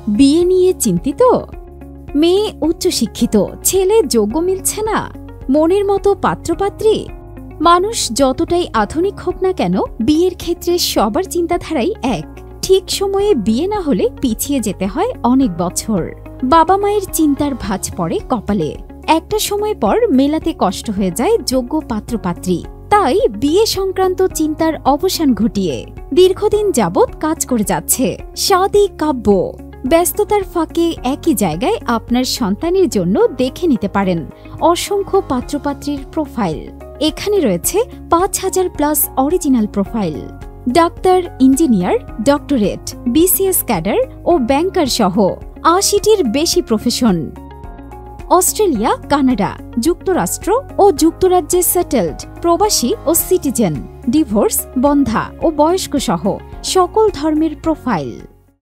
বিয়ে নিয়ে চিন্তিত? মেয়ে উচ্চশিক্ষিত, ছেলে যোগ্য মিলছে না, মনের মতো পাত্রপাত্রী? মানুষ যতটাই আধুনিক হোক না কেন, বিয়ের ক্ষেত্রে সবার চিন্তাধারাই এক। ঠিক সময়ে বিয়ে না হলে পিছিয়ে যেতে হয় অনেক বছর। বাবা মায়ের চিন্তার ভাঁজ পড়ে কপালে। একটা সময় পর মেলাতে কষ্ট হয়ে যায় যোগ্য পাত্রপাত্রী। তাই বিয়ে সংক্রান্ত চিন্তার অবসান ঘটিয়ে দীর্ঘদিন যাবৎ কাজ করে যাচ্ছে শাদী কাব্য। ব্যস্ততার ফাঁকে একই জায়গায় আপনার সন্তানের জন্য দেখে নিতে পারেন অসংখ্য পাত্রপাত্রীর প্রোফাইল। এখানে রয়েছে ৫,০০০+ অরিজিনাল প্রোফাইল। ডাক্তার, ইঞ্জিনিয়ার, ডক্টরেট, বিসিএস ক্যাডার ও ব্যাংকার সহ ৮০টির বেশি প্রফেশন। অস্ট্রেলিয়া, কানাডা, যুক্তরাষ্ট্র ও যুক্তরাজ্যে সেটেলড, প্রবাসী ও সিটিজেন, ডিভোর্স, বন্ধা ও বয়স্ক সহ সকল ধর্মের প্রোফাইল।